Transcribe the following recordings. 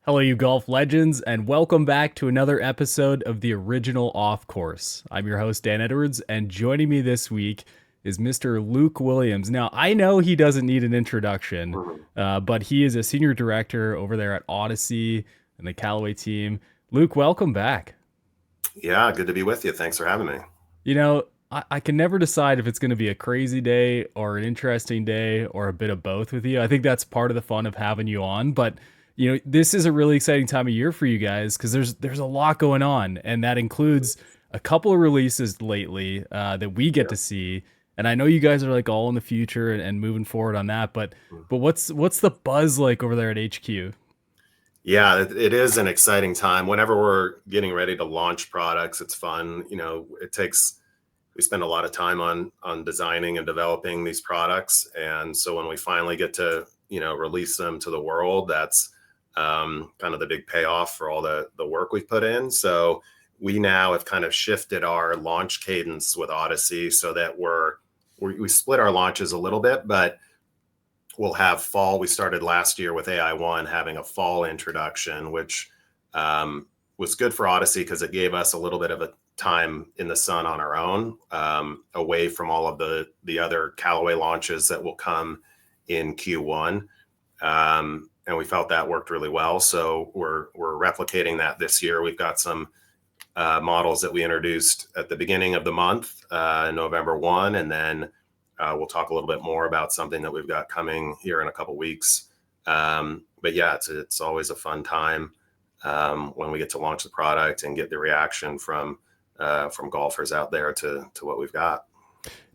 Hello, you golf legends, and welcome back to another episode of the original Off Course. I'm your host, Dan Edwards, and joining me this week is Mr. Luke Williams. Now, I know he doesn't need an introduction, Mhm. but he is a senior director over there at Odyssey and the Callaway team. Luke, welcome back. Yeah, good to be with you. Thanks for having me. I can never decide if it's going to be a crazy day or an interesting day or a bit of both with you. I think that's part of the fun of having you on. But this is a really exciting time of year for you guys because there's a lot going on, and that includes a couple of releases lately that we get Yeah. to see. And I know you guys are like all in the future and moving forward on that. But what's the buzz like over there at HQ? Yeah, it is an exciting time. Whenever we're getting ready to launch products, it's fun. We spend a lot of time on designing and developing these products. And so when we finally get to, release them to the world, that's kind of the big payoff for all the work we've put in. So we now have kind of shifted our launch cadence with Odyssey so that we split our launches a little bit, but we'll have fall. We started last year with AI1 having a fall introduction, which was good for Odyssey because it gave us a little bit of a time in the sun on our own, away from all of the other Callaway launches that will come in Q1. And we felt that worked really well. So we're replicating that this year. We've got some models that we introduced at the beginning of the month, November 1, and then we'll talk a little bit more about something that we've got coming here in a couple weeks. But yeah, it's always a fun time when we get to launch the product and get the reaction from golfers out there to what we've got.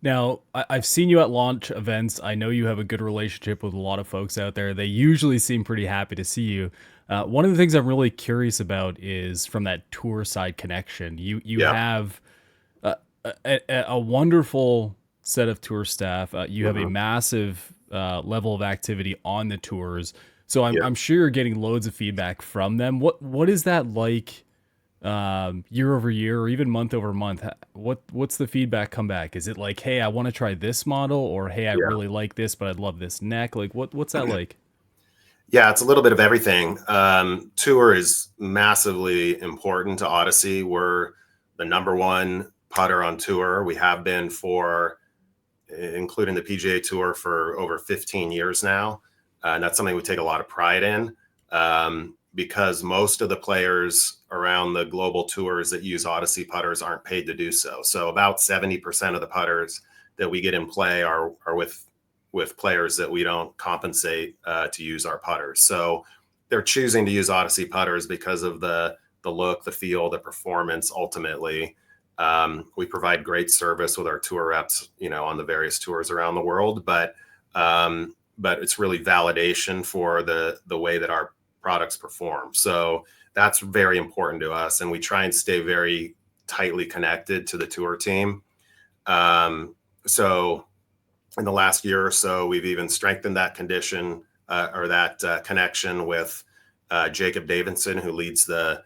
Now, I've seen you at launch events. I know you have a good relationship with a lot of folks out there. They usually seem pretty happy to see you. One of the things I'm really curious about is from that tour side connection. You Yeah. have a wonderful set of tour staff. You have a Hmm. massive level of activity on the tours. So Yeah. I'm sure you're getting loads of feedback from them. What is that like year over year or even month over month? What's the feedback come back? Is it like, hey, I want to try this model, or hey, I Yeah. really like this but I'd love this neck? Like what's that like? Yeah, it's a little bit of everything. Tour is massively important to Odyssey. We're the number one putter on tour. We have been for, including the PGA Tour, for over 15 years now. And that's something we take a lot of pride in, because most of the players around the global tours that use Odyssey putters aren't paid to do so. So about 70% of the putters that we get in play are with players that we don't compensate to use our putters. So they're choosing to use Odyssey putters because of the look, the feel, the performance. Ultimately, we provide great service with our tour reps, on the various tours around the world. But it's really validation for the way that our products perform. So that's very important to us, and we try and stay very tightly connected to the tour team. So in the last year or so, we've even strengthened that condition, or that connection with Jacob Davidson, who leads the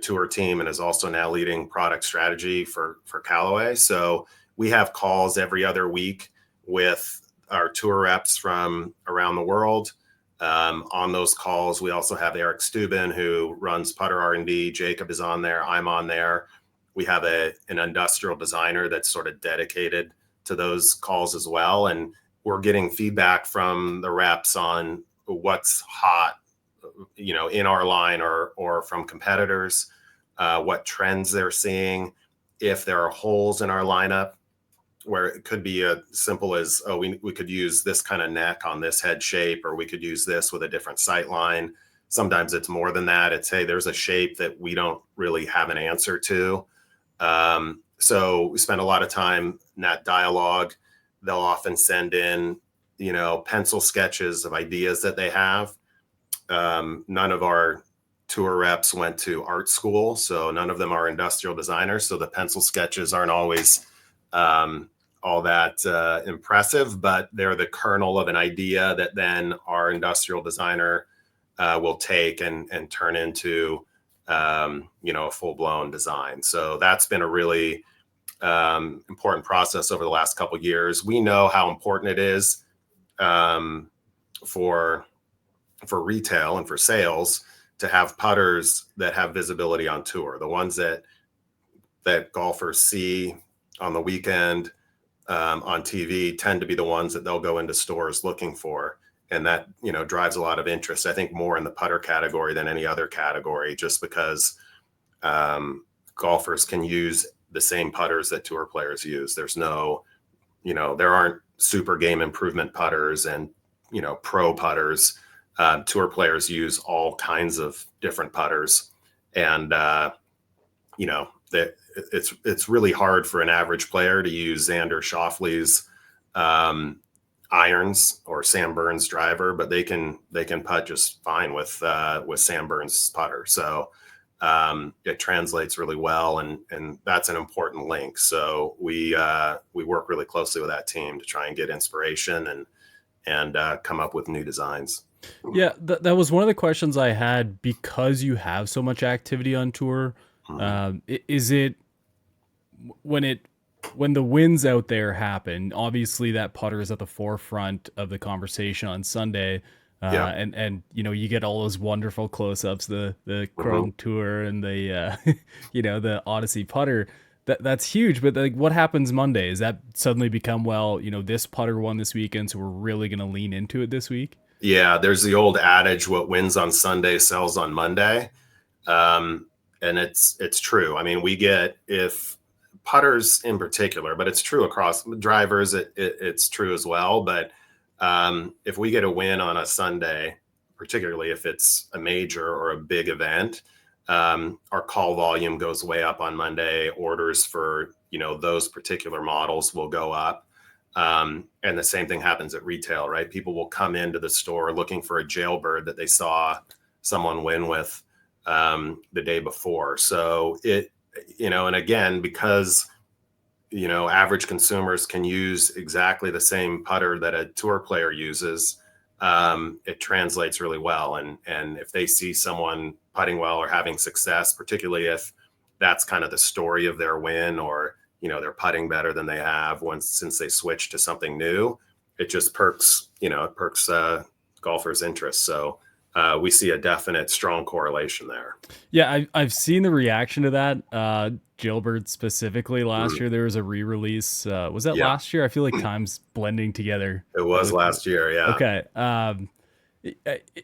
tour team and is also now leading product strategy for Callaway. So we have calls every other week with our tour reps from around the world. On those calls, we also have Eric Steuben, who runs Putter R&D. Jacob is on there. I'm on there. We have an industrial designer that's sort of dedicated to those calls as well. And we're getting feedback from the reps on what's hot, in our line or from competitors, what trends they're seeing, if there are holes in our lineup where it could be as simple as, oh, we could use this kind of neck on this head shape, or we could use this with a different sight line. Sometimes it's more than that. It's, hey, there's a shape that we don't really have an answer to. So we spend a lot of time in that dialogue. They'll often send in, pencil sketches of ideas that they have. None of our tour reps went to art school, so none of them are industrial designers. So the pencil sketches aren't always all that impressive, but they're the kernel of an idea that then our industrial designer will take and turn into, a full-blown design. So that's been a really important process over the last couple of years. We know how important it is, for for retail and for sales to have putters that have visibility on tour. The ones that golfers see on the weekend on TV tend to be the ones that they'll go into stores looking for. And that, drives a lot of interest. I think more in the putter category than any other category, just because golfers can use the same putters that tour players use. There's no, there aren't super game improvement putters and, pro putters. Tour players use all kinds of different putters. And, that it's really hard for an average player to use Xander Schauffele's irons or Sam Burns driver, but they can putt just fine with Sam Burns putter. So it translates really well, and that's an important link. So we work really closely with that team to try and get inspiration and come up with new designs. Yeah, that was one of the questions I had, because you have so much activity on tour. Is it when the wins out there happen? Obviously, that putter is at the forefront of the conversation on Sunday, Yeah. and you get all those wonderful close-ups, the Mhm. Chrome Tour and the the Odyssey putter. That's huge. But like, what happens Monday? Is that suddenly become, well, this putter won this weekend, so we're really going to lean into it this week? Yeah, there's the old adage, what wins on Sunday sells on Monday. And it's true. I mean, we get, if putters in particular, but it's true across drivers, it's true as well. But if we get a win on a Sunday, particularly if it's a major or a big event, our call volume goes way up on Monday. Orders for those particular models will go up. And the same thing happens at retail, right? People will come into the store looking for a jailbird that they saw someone win with the day before. So and again, because, average consumers can use exactly the same putter that a tour player uses, it translates really well. And if they see someone putting well or having success, particularly if that's kind of the story of their win, or, they're putting better than they have since they switched to something new, it just perks golfers' interest. So we see a definite strong correlation there. Yeah, I've seen the reaction to that. Gilbert specifically, last Mhm. year there was a re-release. Was that Yeah, last year? I feel like time's blending together. it was last year. Yeah. Okay.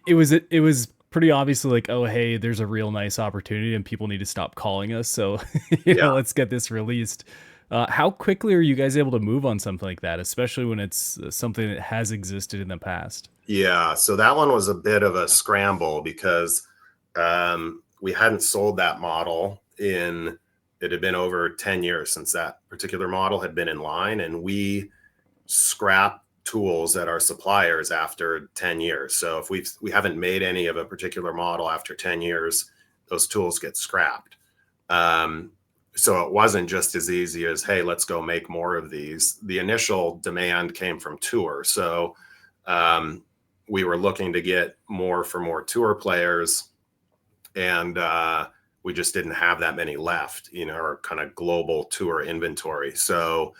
It was pretty obviously like, oh hey, there's a real nice opportunity and people need to stop calling us. So Yeah. let's get this released. How quickly are you guys able to move on something like that, especially when it's something that has existed in the past? Yeah. So that one was a bit of a scramble because we hadn't sold that model it had been over 10 years since that particular model had been in line. And we scrap tools at our suppliers after 10 years. So if we haven't made any of a particular model after 10 years, those tools get scrapped. Um, so it wasn't just as easy as, hey, let's go make more of these. The initial demand came from tour. So um, we were looking to get more for more tour players, and we just didn't have that many left, our kind of global tour inventory. So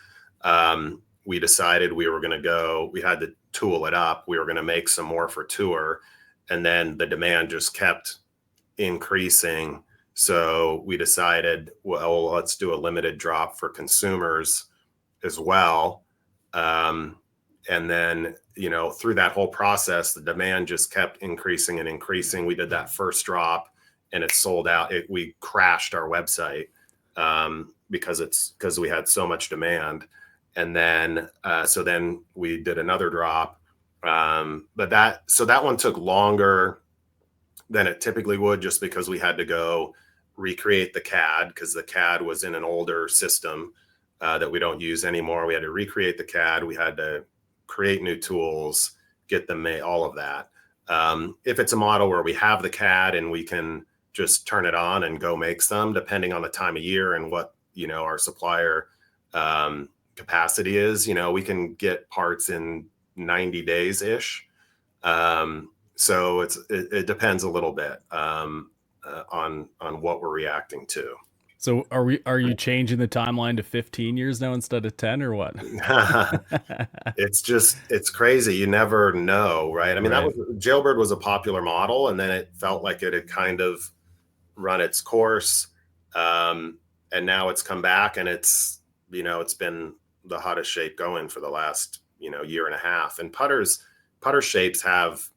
we decided we had to tool it up. We were going to make some more for tour. And then the demand just kept increasing. So we decided, well, let's do a limited drop for consumers as well. And then, through that whole process, the demand just kept increasing and increasing. We did that first drop and it sold out. We crashed our website because we had so much demand. And then, so then we did another drop. But that one took longer than it typically would, just because we had to go recreate the CAD, because the CAD was in an older system that we don't use anymore. We had to recreate the CAD. We had to create new tools, get them made, all of that. If it's a model where we have the CAD and we can just turn it on and go make some, depending on the time of year and what, our supplier capacity is, we can get parts in 90 days ish. So it depends a little bit on what we're reacting to. So are you changing the timeline to 15 years now instead of 10 or what? It's crazy. You never know, right? I mean, that Right. was Jailbird was a popular model, and then it felt like it had kind of run its course. Um, and now it's come back, and it's been the hottest shape going for the last, year and a half. And putter shapes have,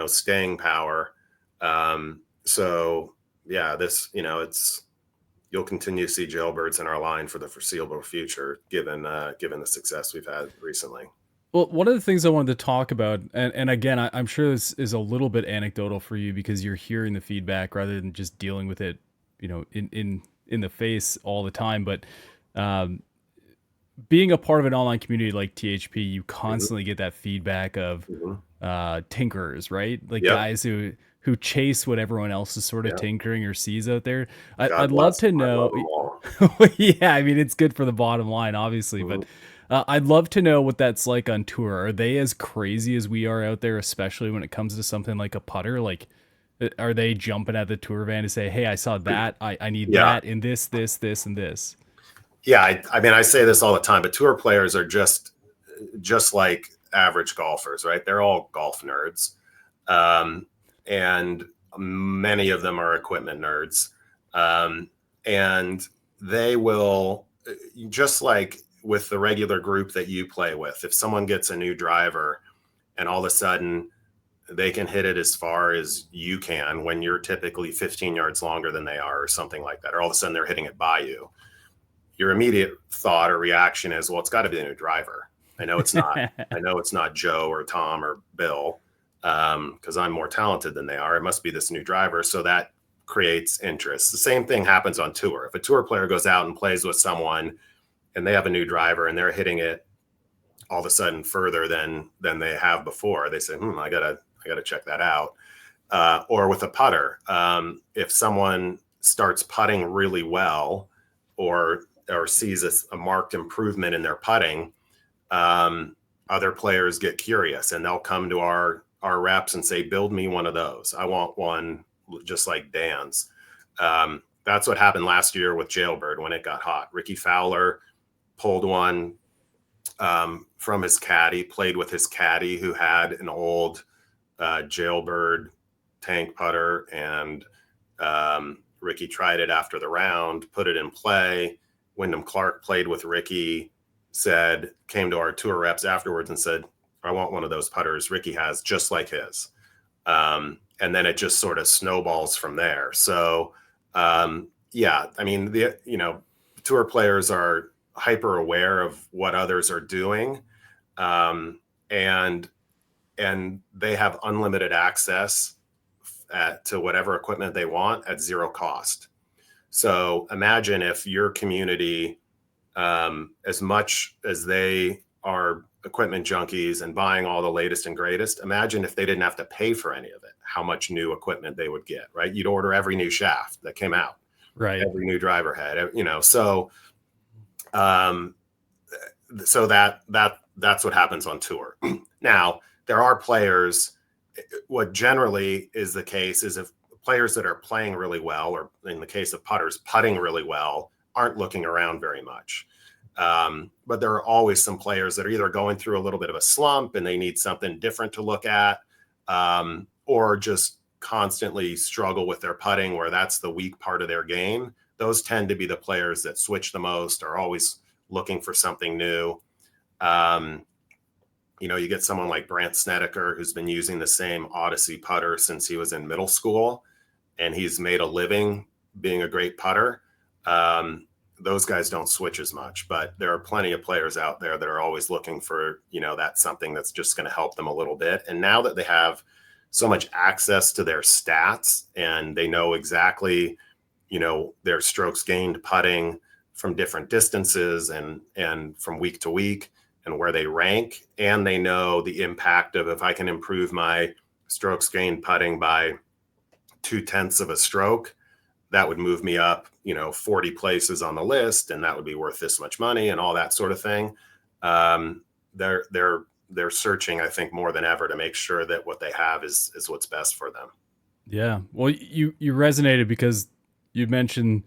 staying power. So yeah, it's you'll continue to see jailbirds in our line for the foreseeable future, given the success we've had recently. Well, one of the things I wanted to talk about, and again, I'm sure this is a little bit anecdotal for you because you're hearing the feedback rather than just dealing with it, in the face all the time. But um, being a part of an online community like THP, you Mhm, constantly get that feedback of mhm. tinkerers, right? Like Yep, guys who chase what everyone else is sort of yep. tinkering or sees out there. God I'd love bless to them. I love know. them all. Yeah, I mean it's good for the bottom line, obviously, Mhm. but I'd love to know what that's like on tour. Are they as crazy as we are out there, especially when it comes to something like a putter? Like, are they jumping at the tour van to say, "Hey, I saw that. I need Yeah, that in this, and this." yeah. I mean, I say this all the time, but tour players are just like average golfers, right? They're all golf nerds, um, and many of them are equipment nerds, um, and they will just like with the regular group that you play with. If someone gets a new driver, and all of a sudden they can hit it as far as you can when you're typically 15 yards longer than they are, or something like that, or all of a sudden they're hitting it by you, your immediate thought or reaction is, well, it's got to be a new driver. I know it's not. I know it's not Joe or Tom or Bill, because I'm more talented than they are. It must be this new driver. So that creates interest. The same thing happens on tour. If a tour player goes out and plays with someone and they have a new driver and they're hitting it all of a sudden further than they have before, they say, I gotta check that out. Or with a putter, if someone starts putting really well, or sees a marked improvement in their putting, um, other players get curious and they'll come to our reps and say, "Build me one of those. I want one just like Dan's." That's what happened last year with Jailbird when it got hot. Ricky Fowler pulled one from his caddy, played with his caddy who had an old Jailbird tank putter, and Ricky tried it after the round, put it in play. Wyndham Clark played with Ricky, came to our tour reps afterwards and said, "I want one of those putters Ricky has, just like his." And then it just sort of snowballs from there. So, yeah, I mean, tour players are hyper aware of what others are doing, um, and they have unlimited access to whatever equipment they want at zero cost. So imagine if your community, as much as they are equipment junkies and buying all the latest and greatest, imagine if they didn't have to pay for any of it, how much new equipment they would get, right? You'd order every new shaft that came out, Right. every new driver head, um, so that's what happens on tour. Now, there are players. What generally is the case is if players that are playing really well, or in the case of putters, putting really well, aren't looking around very much. But there are always some players that are either going through a little bit of a slump and they need something different to look at, or just constantly struggle with their putting, where that's the weak part of their game. Those tend to be the players that switch the most, are always looking for something new. Um, you get someone like Brant Snedeker, who's been using the same Odyssey putter since he was in middle school, and he's made a living being a great putter. Um, those guys don't switch as much, but there are plenty of players out there that are always looking for, that's something that's just going to help them a little bit. And now that they have so much access to their stats and they know exactly, their strokes gained putting from different distances and from week to week, and where they rank, and they know the impact of, if I can improve my strokes gained putting by 2/10 of a stroke, that would move me up, 40 places on the list, and that would be worth this much money, and all that sort of thing. Um, they're searching, I think, more than ever to make sure that what they have is what's best for them. Yeah. Well, you resonated because you mentioned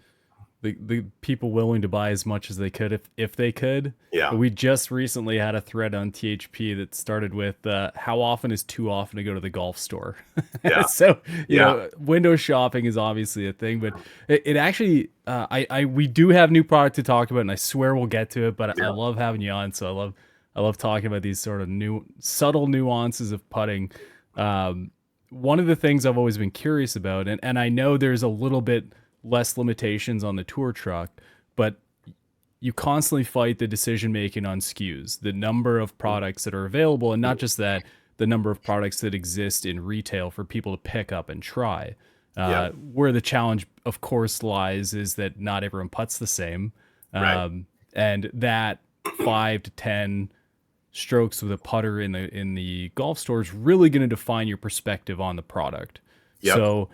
the people willing to buy as much as they could if they could. Yeah. But we just recently had a thread on THP that started with how often is too often to go to the golf store. Yeah. So Yeah. window shopping is obviously a thing, but it actually I we do have new product to talk about, and I swear we'll get to it. But I Yeah. love having you on, so I love talking about these sort of new subtle nuances of putting. One of the things I've always been curious about, and I know there's a little bit less limitations on the tour truck, but you constantly fight the decision making on SKUs, the number of products that are available, and not just that, the number of products that exist in retail for people to pick up and try. Yeah. Where the challenge, of course, lies is that not everyone puts the same, Right. and that 5 to 10 strokes with a putter in the golf store is really going to define your perspective on the product. Yep. So,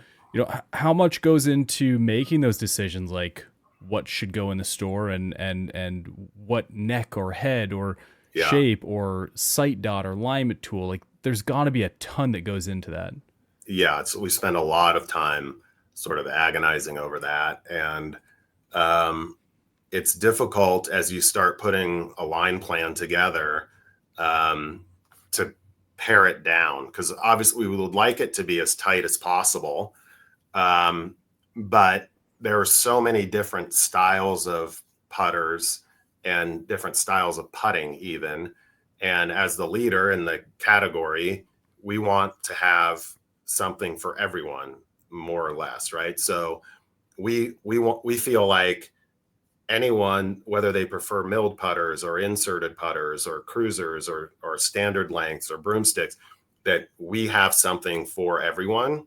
how much goes into making those decisions, like what should go in the store and what neck or head or Yeah. shape or sight dot or alignment tool? Like, there's got to be a ton that goes into that. Yeah. We spend a lot of time sort of agonizing over that. And um, it's difficult as you start putting a line plan together um, to pare it down, because obviously we would like it to be as tight as possible. Um, but there are so many different styles of putters and different styles of putting, even. And as the leader in the category, we want to have something for everyone, more or less, right? So we feel like anyone, whether they prefer milled putters or inserted putters or cruisers or standard lengths or broomsticks, that we have something for everyone.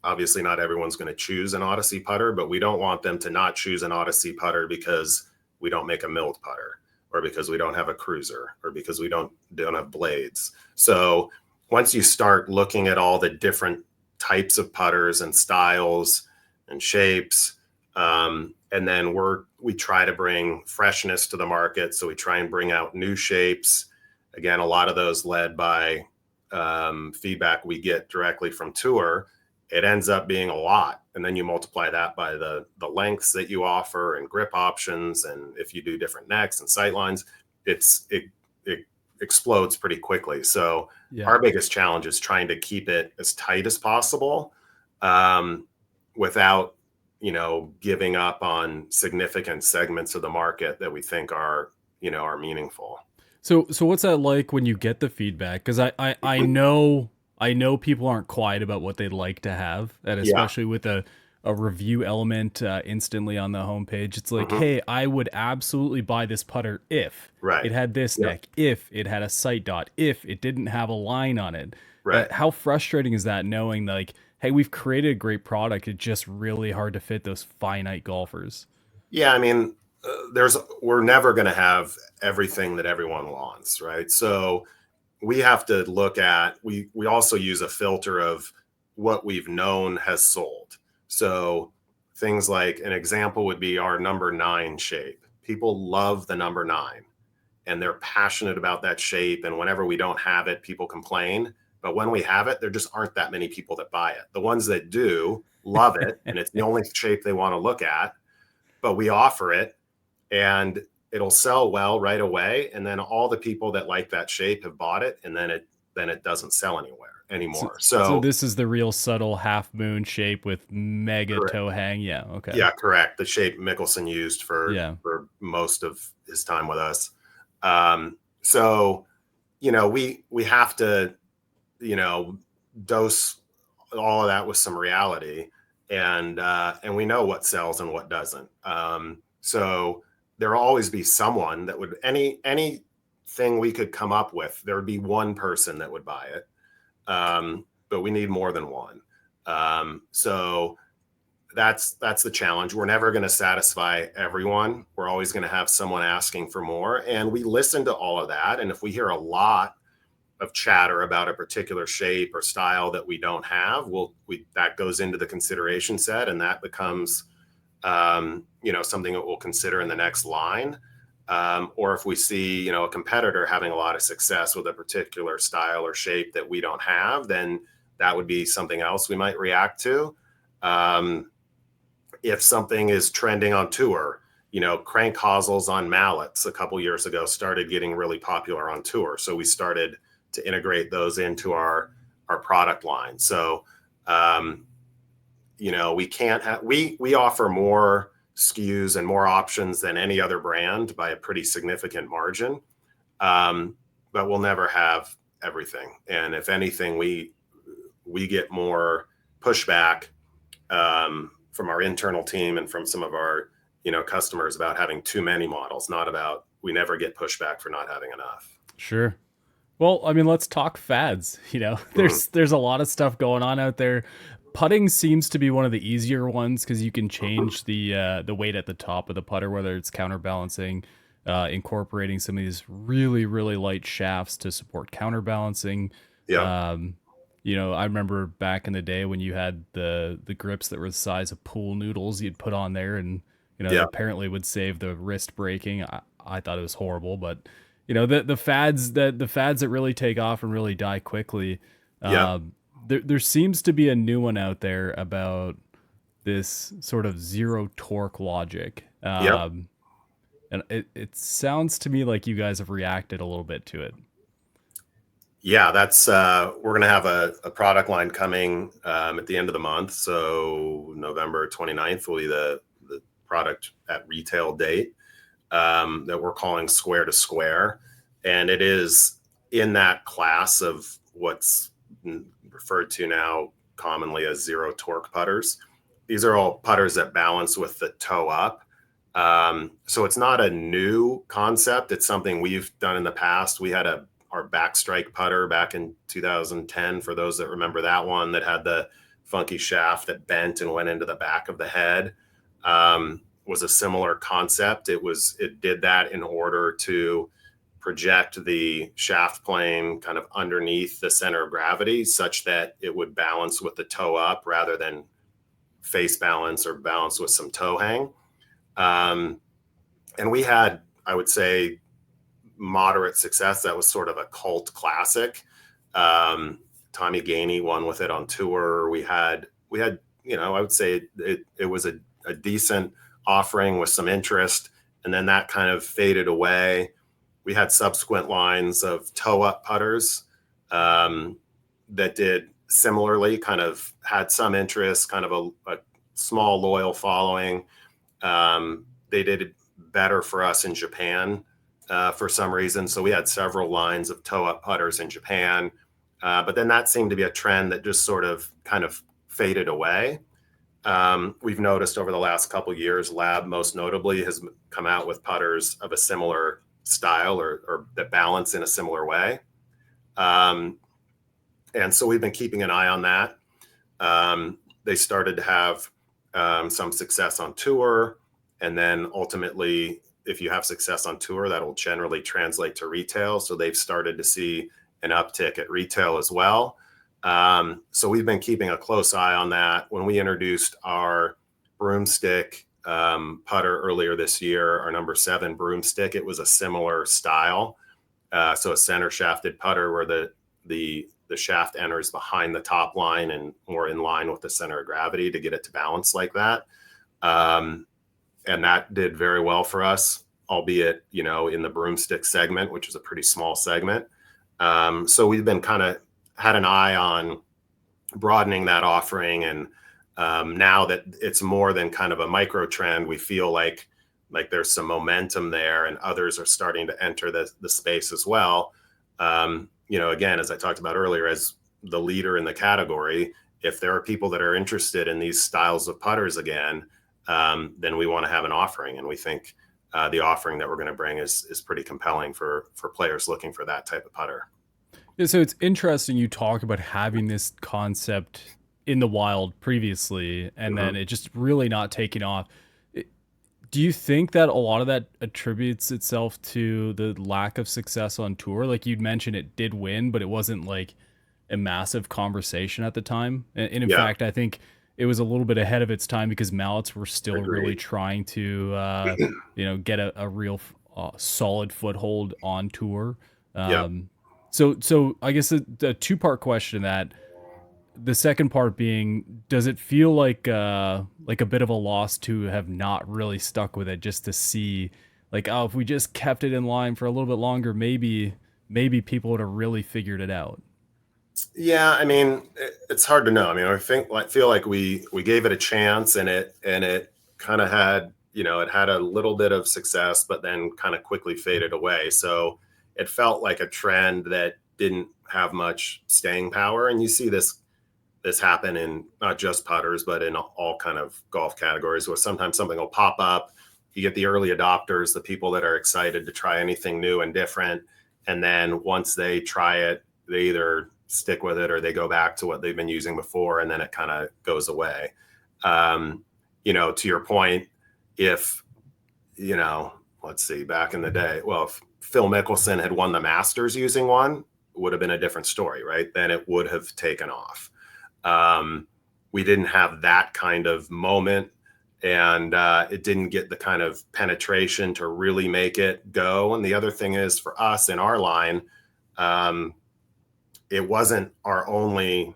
Obviously, not everyone's going to choose an Odyssey putter, but we don't want them to not choose an Odyssey putter because we don't make a milled putter, or because we don't have a cruiser, or because we don't have blades. So once you start looking at all the different types of putters and styles and shapes, and then we try to bring freshness to the market. So we try and bring out new shapes. Again, a lot of those led by feedback we get directly from tour. It ends up being a lot, and then you multiply that by the lengths that you offer and grip options, and if you do different necks and sight lines, it explodes pretty quickly. So Yeah. our biggest challenge is trying to keep it as tight as possible, without giving up on significant segments of the market that we think are meaningful. So what's that like when you get the feedback? Because I know people aren't quiet about what they'd like to have, and Yeah. especially with a review element instantly on the homepage. It's like, Hmm. hey, I would absolutely buy this putter if Right. it had this Yep. neck, if it had a sight dot, if it didn't have a line on it. Right. How frustrating is that, knowing like, hey, we've created a great product, it's just really hard to fit those finite golfers. Yeah, I mean, we're never going to have everything that everyone wants, right? So we have to look at, we also use a filter of what we've known has sold. So things like, an example would be our number 9 shape. People love the number 9, and they're passionate about that shape. And whenever we don't have it, people complain. But when we have it, there just aren't that many people that buy it. The ones that do love it, and it's the only shape they want to look at, but we offer it, and it'll sell well right away. And then all the people that like that shape have bought it, and then it doesn't sell So, anymore. so So this is the real subtle half moon shape with mega correct. toe hang. Yeah, okay. Yeah, correct. The shape Mickelson used for Yeah. most of his time with us. So we have to you know dose all of that with some reality, and we know what sells and what doesn't. So there'll always be someone that would, anything we could come up with, there would be one person that would buy it. But we need more than one. So that's the challenge. We're never going to satisfy everyone. We're always going to have someone asking for more, and we listen to all of that. And if we hear a lot of chatter about a particular shape or style that we don't have, that goes into the consideration set, and that becomes something that we'll consider in the next line. Or if we see a competitor having a lot of success with a particular style or shape that we don't have, then that would be something else we might react to. if something is trending on tour, crank hosels on mallets a couple years ago started getting really popular on tour. So we started to integrate those into our product line. So, um, we can't have, we offer more SKUs and more options than any other brand by a pretty significant margin. Um, but we'll never have everything. And if anything, we get more pushback from our internal team and from some of our customers about having too many models, not about, we never get pushback for not having enough. Sure. Well, I mean, let's talk fads. Mhm. There's a lot of stuff going on out there. Putting seems to be one of the easier ones because you can change the weight at the top of the putter, whether it's counterbalancing, incorporating some of these really light shafts to support counterbalancing. Yep. Um, I remember back in the day when you had the grips that were the size of pool noodles you'd put on there, and it Yeah. apparently would save the wrist breaking. I thought it was horrible, but the fads that really take off and really die quickly. Yep. There seems to be a new one out there about this sort of zero torque logic. Yep. And it sounds to me like you guys have reacted a little bit to it. Yeah, that's we're gonna have a product line coming at the end of the month. So November 29th will be the product at retail date that we're calling Square to Square. And it is in that class of what's referred to now commonly as zero torque putters. These are all putters that balance with the toe up. So it's not a new concept. It's something we've done in the past. We had our backstrike putter back in 2010, for those that remember that one, that had the funky shaft that bent and went into the back of the head. Was a similar concept. It did that in order to project the shaft plane kind of underneath the center of gravity such that it would balance with the toe up rather than face balance or balance with some toe hang. And we had, I would say, moderate success. That was sort of a cult classic. Tommy Gainey won with it on tour. We had, I would say it was a decent offering with some interest, and then that kind of faded away. We had subsequent lines of toe up putters that did similarly, kind of had some interest, kind of a small loyal following. They did better for us in Japan for some reason. So we had several lines of toe up putters in Japan. But then that seemed to be a trend that just sort of kind of faded away. We've noticed over the last couple of years, Lab most notably has come out with putters of a similar style or that balance in a similar way. And so we've been keeping an eye on that. They started to have some success on tour. And then ultimately, if you have success on tour, that'll generally translate to retail. So they've started to see an uptick at retail as well. So we've been keeping a close eye on that. When we introduced our broomstick putter earlier this year, our number 7 broomstick, it was a similar style. So a center shafted putter where the shaft enters behind the top line and more in line with the center of gravity to get it to balance like that. And that did very well for us, albeit, in the broomstick segment, which is a pretty small segment. So we've been kind of had an eye on broadening that offering. And now that it's more than kind of a micro trend, we feel like there's some momentum there and others are starting to enter the space as well. Again, as I talked about earlier, as the leader in the category, if there are people that are interested in these styles of putters again, then we want to have an offering. And we think the offering that we're going to bring is pretty compelling for players looking for that type of putter. Yeah, so it's interesting you talk about having this concept in the wild previously and then Mm-hmm. it just really not taking off. Do you think that a lot of that attributes itself to the lack of success on tour? Like you'd mentioned, it did win, but it wasn't like a massive conversation at the time. And in Yeah, fact, I think it was a little bit ahead of its time because mallets were still really agreed. trying to, get a real solid foothold on tour. Yep. Um, so I guess a two-part question to that. the second part being, does it feel like a bit of a loss to have not really stuck with it, just to see like, oh, if we just kept it in line for a little bit longer, maybe people would have really figured it out. Yeah, I mean, it's hard to know. I mean, I think like feel like we gave it a chance, and it kind of had, it had a little bit of success, but then kind of quickly faded away. So it felt like a trend that didn't have much staying power. And you see this happen in not just putters, but in all kind of golf categories, where sometimes something will pop up. You get the early adopters, the people that are excited to try anything new and different, and then once they try it, they either stick with it or they go back to what they've been using before, and then it kind of goes away. um, to your point, if let's see, back in the day, well, if Phil Mickelson had won the Masters using one, it would have been a different story, right? Then it would have taken off. um, we didn't have that kind of moment, and it didn't get the kind of penetration to really make it go. And the other thing is, for us in our line, um, it wasn't our only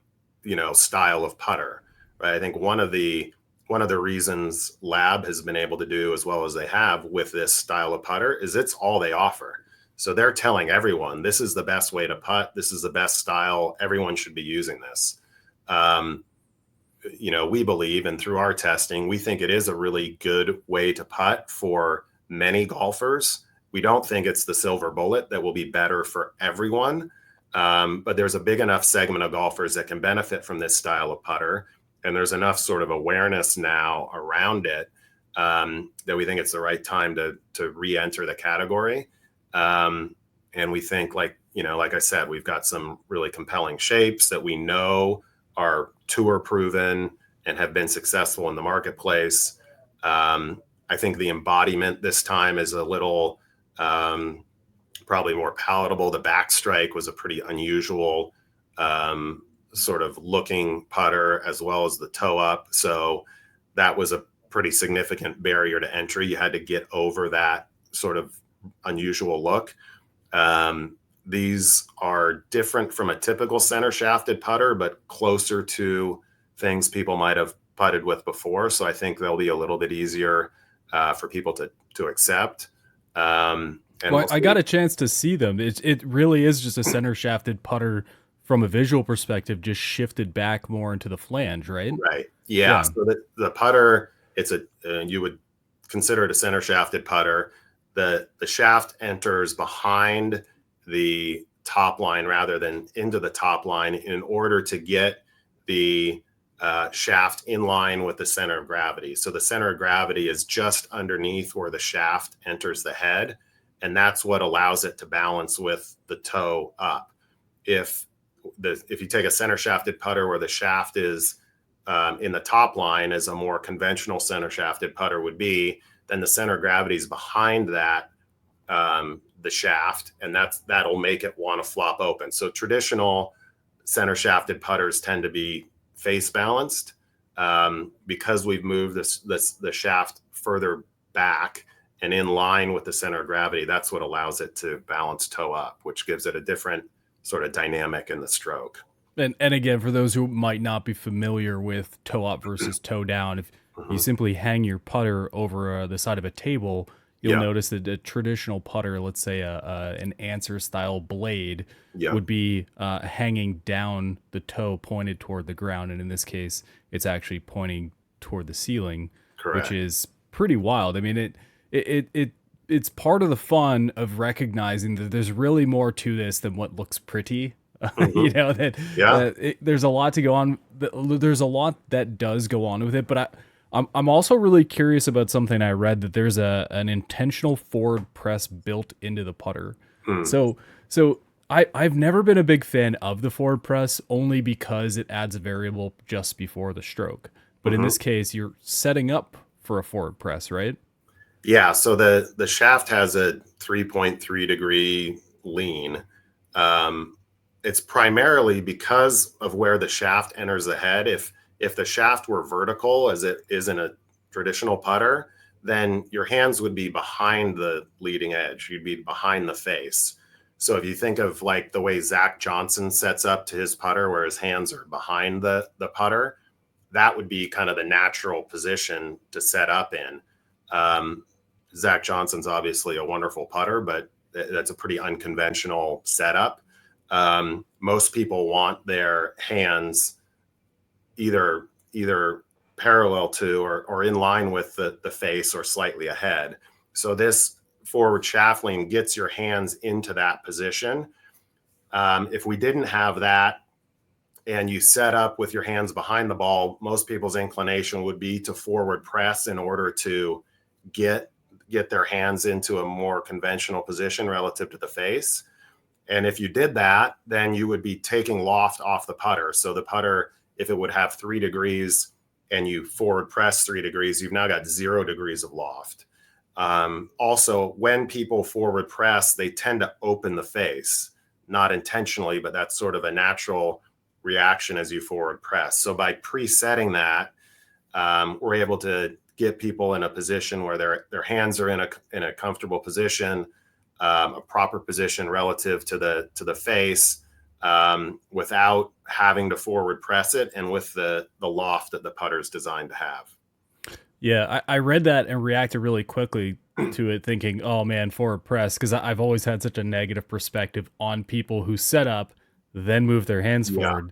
style of putter, right? I think one of the reasons Lab has been able to do as well as they have with this style of putter is it's all they offer. So they're telling everyone this is the best way to putt, this is the best style, everyone should be using this. um, we believe, and through our testing, we think it is a really good way to putt for many golfers. We don't think it's the silver bullet that will be better for everyone. But there's a big enough segment of golfers that can benefit from this style of putter. And there's enough sort of awareness now around it, that we think it's the right time to re-enter the category. And we think, like I said, we've got some really compelling shapes that we know are tour proven and have been successful in the marketplace. I think the embodiment this time is a little, probably more palatable. The backstrike was a pretty unusual, sort of looking putter, as well as the toe up. So that was a pretty significant barrier to entry. You had to get over that sort of unusual look. These are different from a typical center shafted putter, but closer to things people might have putted with before. So I think they'll be a little bit easier for people to accept. And Well, we'll I see. got a chance to see them. It really is just a center shafted putter from a visual perspective, just shifted back more into the flange, right? Right. Yeah. Yeah. So the putter, you would consider it a center shafted putter. The shaft enters behind the top line rather than into the top line, in order to get the shaft in line with the center of gravity. So the center of gravity is just underneath where the shaft enters the head, and that's what allows it to balance with the toe up. If if you take a center shafted putter where the shaft is in the top line, as a more conventional center shafted putter would be, then the center of gravity is behind that, the shaft, and that'll make it want to flop open. So traditional center shafted putters tend to be face balanced, because we've moved the shaft further back and in line with the center of gravity. That's what allows it to balance toe up, which gives it a different sort of dynamic in the stroke. And again, for those who might not be familiar with toe up versus toe down, if you Mhm. simply hang your putter over the side of a table, you'll Yeah, notice that a traditional putter, let's say an answer style blade, yeah, would be hanging down the toe pointed toward the ground, and in this case, it's actually pointing toward the ceiling, which correct. is pretty wild. I mean, it's part of the fun of recognizing that there's really more to this than what looks pretty. Hmm. That Yeah. there's a lot to go on. There's a lot that does go on with it, but I'm also really curious about something I read, that there's an intentional forward press built into the putter. Hmm. So I've never been a big fan of the forward press, only because it adds a variable just before the stroke. But in Hmm. this case, you're setting up for a forward press, right? Yeah. So the shaft has a 3.3-degree lean. Um, it's primarily because of where the shaft enters the head. If the shaft were vertical, as it is in a traditional putter, then your hands would be behind the leading edge. You'd be behind the face. So if you think of like the way Zach Johnson sets up to his putter, where his hands are behind the putter, that would be kind of the natural position to set up in. Um, Zach Johnson's obviously a wonderful putter, but that's a pretty unconventional setup. Most people want their hands either parallel to or in line with the face or slightly ahead. So this forward shaft lean gets your hands into that position. If we didn't have that and you set up with your hands behind the ball, most people's inclination would be to forward press in order to get their hands into a more conventional position relative to the face. And if you did that, then you would be taking loft off the putter. So the putter, if it would have 3 degrees and you forward press 3 degrees, you've now got 0 degrees of loft. Also, when people forward press, they tend to open the face, not intentionally, but that's sort of a natural reaction as you forward press. So by presetting that, we're able to get people in a position where their hands are in a comfortable position, a proper position relative to the face, without having to forward press it, and with the loft that the putter is designed to have. Yeah, I read that and reacted really quickly to it, thinking, "Oh man, forward press," because I've always had such a negative perspective on people who set up, then move their hands Yeah. forward,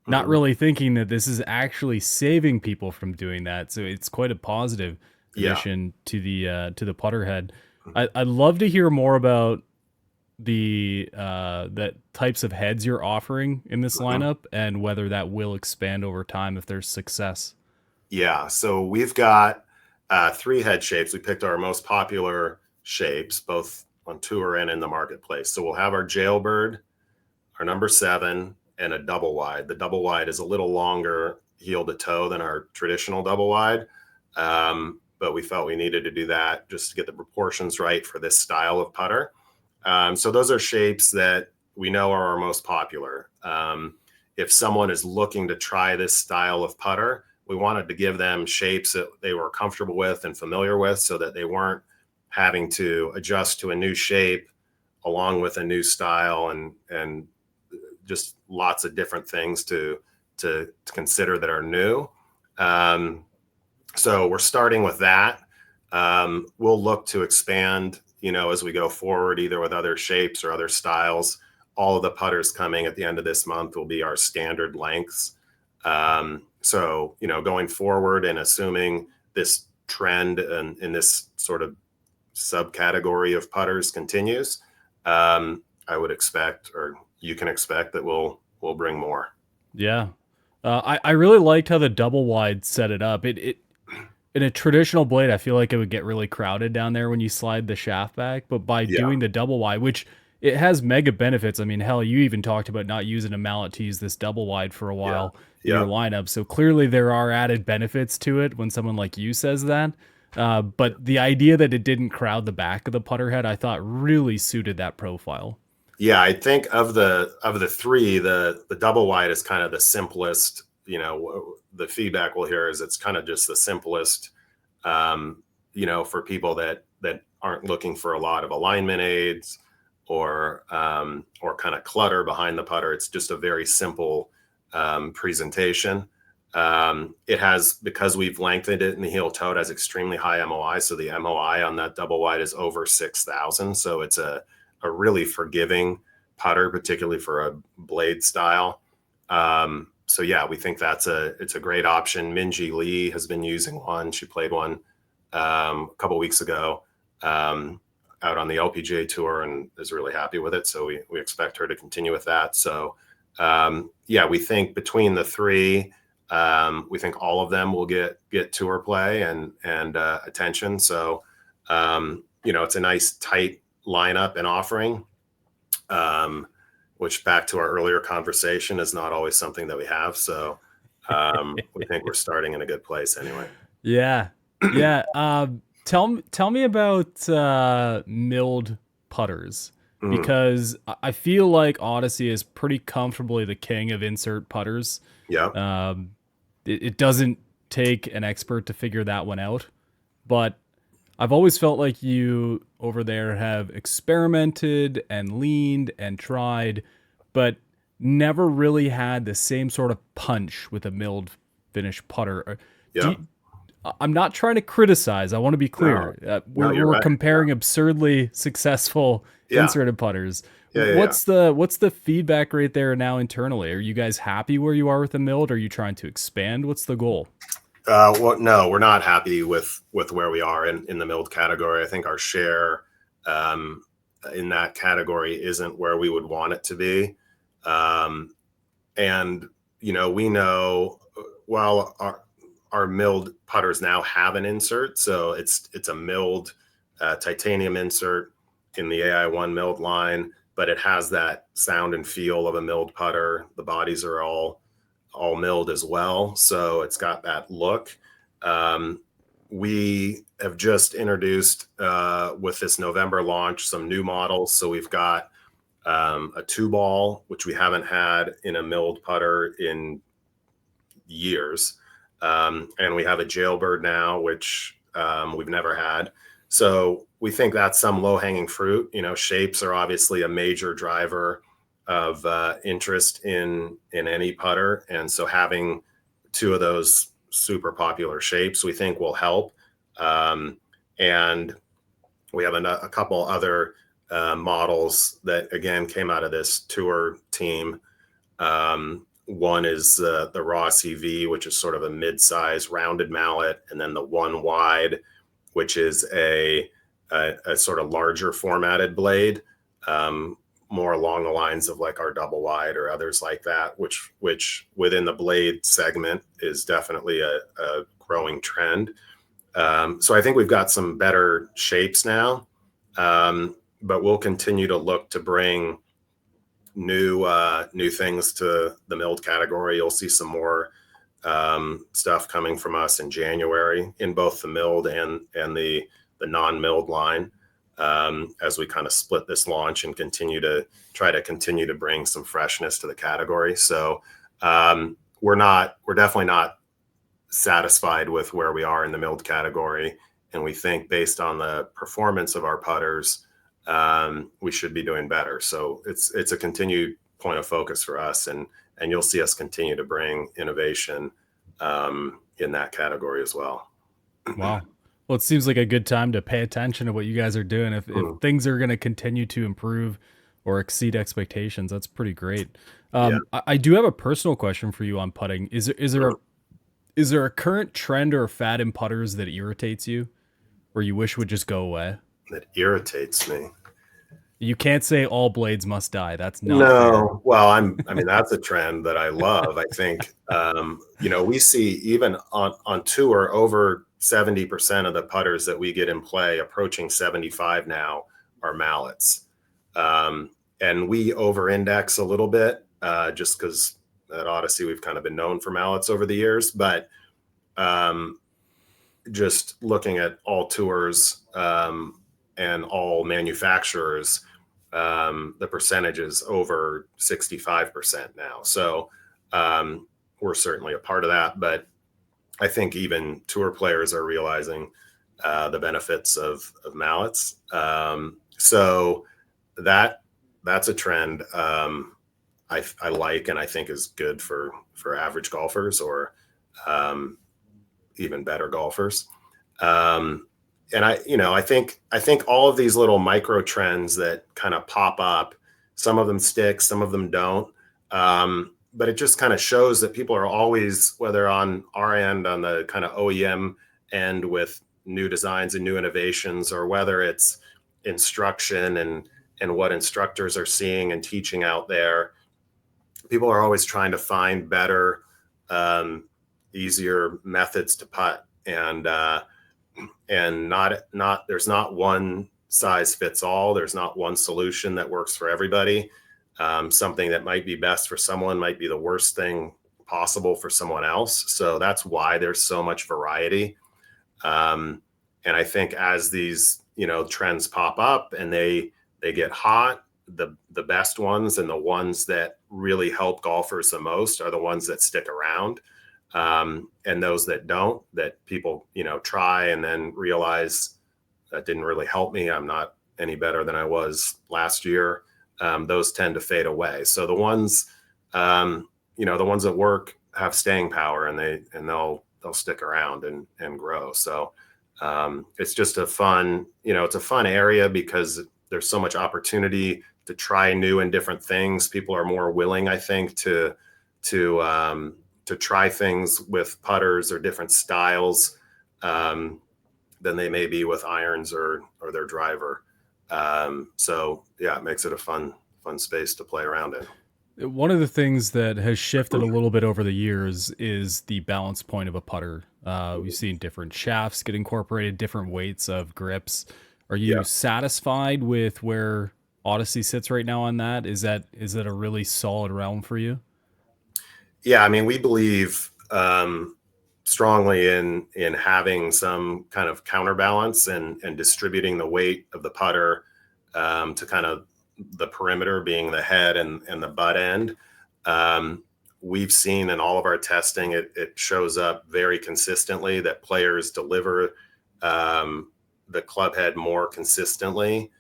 not Mm-hmm. really thinking that this is actually saving people from doing that. So it's quite a positive Yeah. addition to the putter head. I'd love to hear more about the types of heads you're offering in this Mm-hmm. lineup and whether that will expand over time if there's success. Yeah. So we've got 3 head shapes. We picked our most popular shapes, both on tour and in the marketplace. So we'll have our jailbird, our number 7, and a double wide. The double wide is a little longer heel to toe than our traditional double wide. But we felt we needed to do that just to get the proportions right for this style of putter. So those are shapes that we know are our most popular. If someone is looking to try this style of putter, we wanted to give them shapes that they were comfortable with and familiar with, so that they weren't having to adjust to a new shape along with a new style, and just lots of different things to consider that are new. Um, so we're starting with that. We'll look to expand, as we go forward, either with other shapes or other styles. All of the putters coming at the end of this month will be our standard lengths. So, going forward and assuming this trend and in this sort of subcategory of putters continues, I would expect, or you can expect, that we'll bring more. Yeah. I really liked how the double wide set it up. It in a traditional blade, I feel like it would get really crowded down there when you slide the shaft back. But by Yeah, doing the double wide, which it has mega benefits. I mean, hell, you even talked about not using a mallet to use this double wide for a yeah, while in your yeah, lineup. So clearly there are added benefits to it when someone like you says that. But the idea that it didn't crowd the back of the putter head, I thought really suited that profile. yeah. I think of the 3, the double wide is kind of the simplest. The feedback we'll hear is it's kind of just the simplest. For people that aren't looking for a lot of alignment aids or kind of clutter behind the putter. It's just a very simple presentation. It has, because we've lengthened it in the heel toe, it has extremely high MOI. So the MOI on that double wide is over 6,000. So it's a really forgiving putter, particularly for a blade style. So yeah, we think it's a great option. Minji Lee has been using one. She played one a couple weeks ago out on the LPGA tour and is really happy with it. So we expect her to continue with that. So yeah, we think between the 3, we think all of them will get tour play and attention. So it's a nice tight lineup and offering, which, back to our earlier conversation, is not always something that we have. So we think we're starting in a good place anyway. Yeah. Yeah. Tell me about milled putters, Mm, because I feel like Odyssey is pretty comfortably the king of insert putters. yep. Um, it doesn't take an expert to figure that one out, but I've always felt like you over there have experimented and leaned and tried, but never really had the same sort of punch with a milled finish putter. Do Yep. you, I'm not trying to criticize. I want to be No, clear. no, you're We're right. comparing absurdly successful Yeah. inserted putters. Yeah. Yeah. Yeah. What's the feedback rate there now internally? Are you guys happy where you are with the milled? Are you trying to expand? What's the goal? Well, no, we're not happy with where we are in the milled category. I think our share um, in that category isn't where we would want it to be. Um, and we know while our milled putters now have an insert, so it's a milled titanium insert in the AI1 milled line, but it has that sound and feel of a milled putter. The bodies are all milled as well, so it's got that look. Um, we have just introduced with this November launch some new models. So we've got a two ball, which we haven't had in a milled putter in years. And we have a jailbird now, which we've never had. So we think that's some low hanging fruit. Shapes are obviously a major driver of interest in any putter, and so having two of those super popular shapes we think will help. And we have a couple other models that again came out of this tour team. One is the Raw CV, which is sort of a mid-size rounded mallet, and then the one wide, which is a sort of larger formatted blade, more along the lines of like our double wide or others like that, which within the blade segment is definitely a growing trend. So I think we've got some better shapes now, but we'll continue to look to bring new things to the milled category. You'll see some more stuff coming from us in January in both the milled and the non-milled line, as we kind of split this launch and continue to bring some freshness to the category. So we're definitely not satisfied with where we are in the milled category, and we think based on the performance of our putters, we should be doing better. So it's a continued point of focus for us, and you'll see us continue to bring innovation in that category as well. Wow. Well, it seems like a good time to pay attention to what you guys are doing. If Mm, things are going to continue to improve or exceed expectations, that's pretty great. yeah. I do have a personal question for you on putting. Mm. Is there a current trend or a fad in putters that irritates you, or you wish would just go away? That irritates me. You can't say all blades must die. That's not fair. No, well, I mean, that's a trend that I love. I think, we see even on tour over 70% of the putters that we get in play, approaching 75 now, are mallets. Um, and we over-index a little bit, just because at Odyssey we've kind of been known for mallets over the years. But um, just looking at all tours and all manufacturers, the percentage is over 65% now. So we're certainly a part of that. But I think even tour players are realizing the benefits of mallets. So that that's a trend I like and I think is good for average golfers or um, even better golfers. Um, and I think all of these little micro trends that kind of pop up, some of them stick, some of them don't. But it just kind of shows that people are always, whether on our end, on the kind of OEM end with new designs and new innovations, or whether it's instruction and what instructors are seeing and teaching out there, people are always trying to find better, easier methods to putt, and not there's not one size fits all. There's not one solution that works for everybody. Something that might be best for someone might be the worst thing possible for someone else. So that's why there's so much variety. Um, and I think as these trends pop up and they get hot, the best ones and the ones that really help golfers the most are the ones that stick around. And those that don't, that people try and then realize that didn't really help me. I'm not any better than I was last year. Those tend to fade away. So the ones, the ones that work have staying power, and they'll stick around and grow. So it's just a fun, it's a fun area because there's so much opportunity to try new and different things. People are more willing, I think, to try things with putters or different styles than they may be with irons or their driver. So yeah, it makes it a fun space to play around in. One of the things that has shifted a little bit over the years is the balance point of a putter. We've seen different shafts get incorporated, different weights of grips. Are Yeah. you satisfied with where Odyssey sits right now on that? Is it a really solid realm for you? Yeah, I mean, we believe strongly in having some kind of counterbalance and distributing the weight of the putter to kind of the perimeter being the head and the butt end. We've seen in all of our testing, it shows up very consistently that players deliver the club head more consistently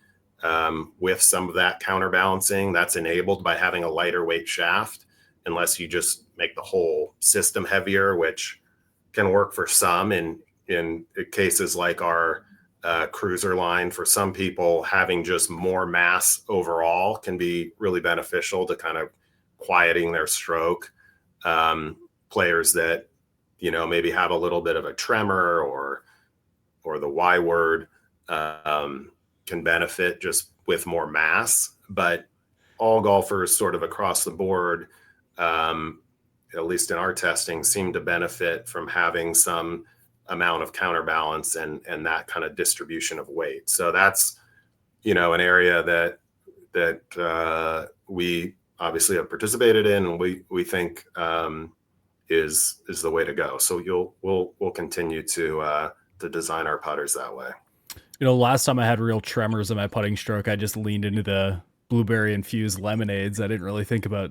with some of that counterbalancing. That's enabled by having a lighter weight shaft, unless you just make the whole system heavier, which can work for some in cases like our cruiser line. For some people, having just more mass overall can be really beneficial to kind of quieting their stroke. Players that maybe have a little bit of a tremor or the Y word can benefit just with more mass. But all golfers sort of across the board, at least in our testing, seem to benefit from having some amount of counterbalance and that kind of distribution of weight. So that's an area that we obviously have participated in, and we think is the way to go. So we'll continue to design our putters that way. Last time I had real tremors in my putting stroke, I just leaned into the blueberry infused lemonades. I didn't really think about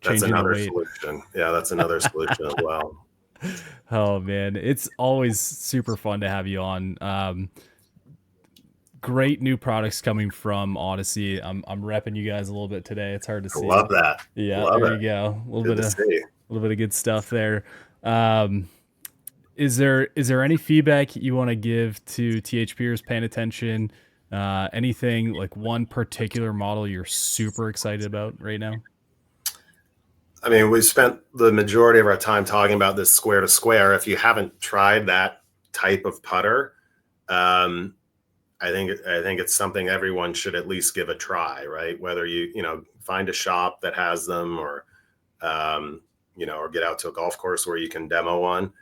That's changing the another weight. solution. Yeah, that's another solution as well. Oh man, it's always super fun to have you on. Great new products coming from Odyssey. I'm repping you guys a little bit today. It's hard to I see. love that. Yeah, Love there it. you go. Good to see. A little bit of good stuff there. Um, is there any feedback you want to give to THPers paying attention? Anything like one particular model you're super excited about right now? I mean, we've spent the majority of our time talking about this square to square. If you haven't tried that type of putter, I think it's something everyone should at least give a try, right? Whether you find a shop that has them, or or get out to a golf course where you can demo one.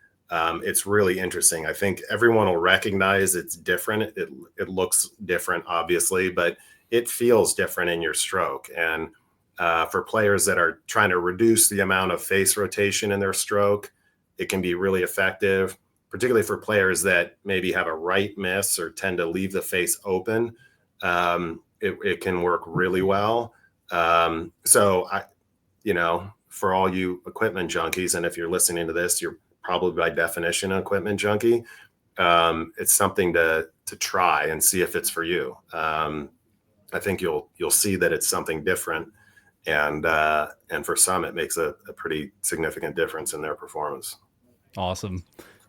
It's really interesting. I think everyone will recognize it's different. It looks different, obviously, but it feels different in your stroke. And for players that are trying to reduce the amount of face rotation in their stroke, it can be really effective, particularly for players that maybe have a right miss or tend to leave the face open. It can work really well. So for all you equipment junkies, and if you're listening to this, you're probably by definition an equipment junkie. It's something to try and see if it's for you. I think you'll see that it's something different, and for some, it makes a pretty significant difference in their performance. Awesome.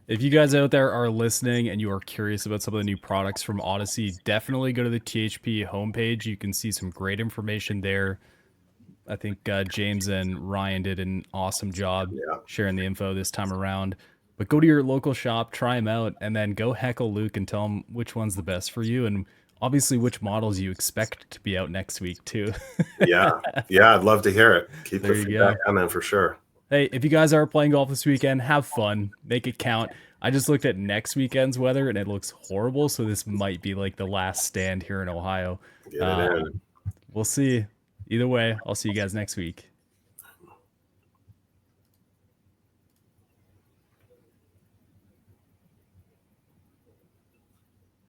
If you guys out there are listening and you are curious about some of the new products from Odyssey, definitely go to the THP homepage. You can see some great information there. I think James and Ryan did an awesome job Yeah. sharing the info this time around. But go to your local shop, try them out, and then go heckle Luke and tell him which one's the best for you, and obviously which models you expect to be out next week too. Yeah. I'd love to hear it. Keep There the you feedback go. coming for sure. Hey, if you guys are playing golf this weekend, have fun, make it count. I just looked at next weekend's weather and it looks horrible, so this might be like the last stand here in Ohio. Get it in. We'll see. Either way, I'll see you guys next week.